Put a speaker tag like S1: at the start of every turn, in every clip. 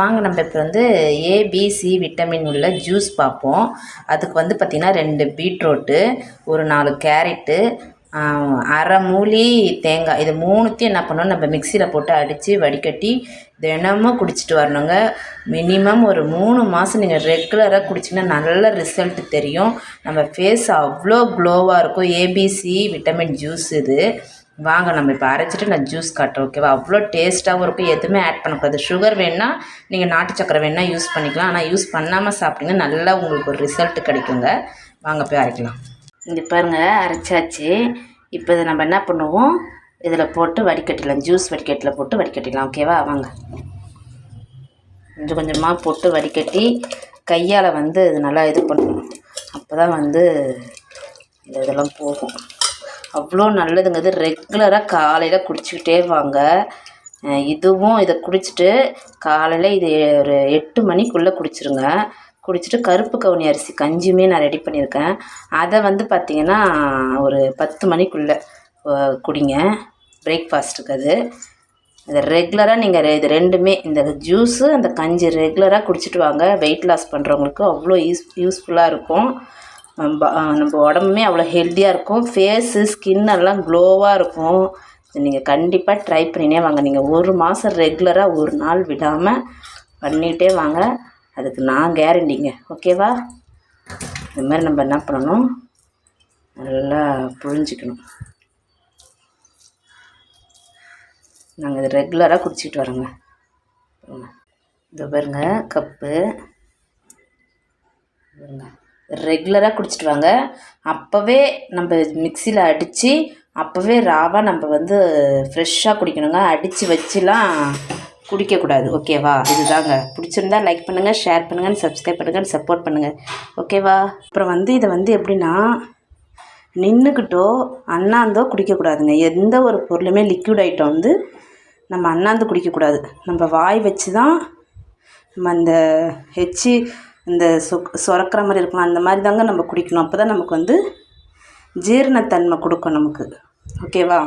S1: வாங்க நம்ம இப்போ வந்து ஏபிசி விட்டமின் உள்ள ஜூஸ் பார்ப்போம். அதுக்கு வந்து பார்த்திங்கன்னா 2 பீட்ரூட்டு, ஒரு 4 கேரட்டு, அரை மூலி தேங்காய், இது 3த்தையும் என்ன பண்ணணும், நம்ம மிக்சியில் போட்டு அடித்து வடிகட்டி தினமும் குடிச்சிட்டு வரணுங்க. மினிமம் ஒரு 3 மாதம் நீங்கள் ரெகுலராக குடிச்சிங்கன்னா நல்ல ரிசல்ட் தெரியும். நம்ம ஃபேஸ் அவ்வளோ க்ளோவாக இருக்கும். ஏபிசி விட்டமின் ஜூஸ் இது. வாங்க நம்ம இப்போ அரைச்சிட்டு நான் ஜூஸ் காட்டுறேன், ஓகேவா? அவ்வளோ டேஸ்ட்டாகவும் இருக்கும். எதுவுமே ஆட் பண்ணக்கூடாது. சுகர் வேணுன்னா நீங்கள் நாட்டு சக்கரை வேணுன்னா யூஸ் பண்ணிக்கலாம். ஆனால் யூஸ் பண்ணாமல் சாப்பிட்டீங்கன்னா நல்லா உங்களுக்கு ஒரு ரிசல்ட் கிடைக்குங்க. வாங்க போய் அரைக்கலாம். இங்கே பாருங்கள், அரைச்சாச்சு. இப்போ இதை நம்ம என்ன பண்ணுவோம், இதில் போட்டு வடிகட்டிடலாம். ஜூஸ் வடிகட்டில் போட்டு வடிகட்டிடலாம், ஓகேவா? வாங்க கொஞ்சம் கொஞ்சமாக போட்டு வடிகட்டி கையால் வந்து இது நல்லா இது பண்ணணும். அப்போ தான் வந்து இதெல்லாம் போகும். அவ்வளோ நல்லதுங்க. இது ரெகுலராக காலையில் குடிச்சிக்கிட்டே வாங்க. இதுவும் இதை குடிச்சிட்டு காலையில் இது ஒரு 8 மணிக்குள்ளே குடிச்சிருங்க. குடிச்சிட்டு கருப்பு கவுனி அரிசி கஞ்சியுமே நான் ரெடி பண்ணியிருக்கேன். அதை வந்து பார்த்திங்கன்னா ஒரு 10 மணிக்குள்ளே குடிங்க, பிரேக்ஃபாஸ்ட்டுக்கு. அது இதை ரெகுலராக நீங்கள் இது ரெண்டுமே, இந்த ஜூஸு அந்த கஞ்சி ரெகுலராக குடிச்சிட்டு வாங்க. வெயிட் லாஸ் பண்ணுறவங்களுக்கு அவ்வளோ யூஸ்ஃபுல்லாக இருக்கும். நம்ம உடம்புமே அவ்வளோ ஹெல்த்தியாக இருக்கும். ஃபேஸு ஸ்கின்னெல்லாம் க்ளோவாக இருக்கும். நீங்கள் கண்டிப்பாக ட்ரை பண்ணினே வாங்க. நீங்கள் 1 மாதம் ரெகுலராக ஒரு நாள் விடாமல் பண்ணிகிட்டே வாங்க. அதுக்கு நான் கேரண்டிங்க, ஓகேவா? இந்த மாதிரி நம்ம என்ன பண்ணணும், நல்லா புழிஞ்சிக்கணும். நாங்கள் இது ரெகுலராக குடிச்சிக்கிட்டு வரோங்க. இது பாருங்க கப்பு, பாருங்க ரெகுலராக குடிச்சிட்டு வாங்க. அப்போவே நம்ம மிக்சியில் அடித்து அப்போவே ராவாக நம்ம வந்து ஃப்ரெஷ்ஷாக குடிக்கணுங்க. அடித்து வச்சுலாம் குடிக்கக்கூடாது, ஓகேவா? இதுதாங்க. பிடிச்சிருந்தா லைக் பண்ணுங்கள், ஷேர் பண்ணுங்கள், சப்ஸ்கிரைப் பண்ணுங்கள், சப்போர்ட் பண்ணுங்கள், ஓகேவா? அப்புறம் வந்து இதை வந்து எப்படின்னா நின்றுக்கிட்டோ அண்ணாந்தோ குடிக்கக்கூடாதுங்க. எந்த ஒரு பொருளுமே லிக்விட் ஐட்டம் வந்து நம்ம அண்ணாந்து குடிக்கக்கூடாது. நம்ம வாய் வச்சு தான் நம்ம அந்த இந்த சுரக்கிற மாதிரி இருக்கணும். அந்த மாதிரி தாங்க நம்ம குடிக்கணும். அப்போ தான் நமக்கு வந்து ஜீரணத்தன்மை கொடுக்கும் நமக்கு, ஓகேவா?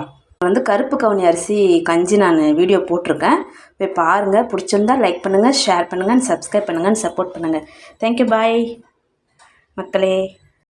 S1: வந்து கருப்பு கவுனி அரிசி கஞ்சி நான் வீடியோ போட்டிருக்கேன், போய் பாருங்கள். பிடிச்சிருந்தா லைக் பண்ணுங்கள், ஷேர் பண்ணுங்கள், சப்ஸ்கிரைப் பண்ணுங்கள், சப்போர்ட் பண்ணுங்கள். தேங்க்யூ, பாய் மக்களே.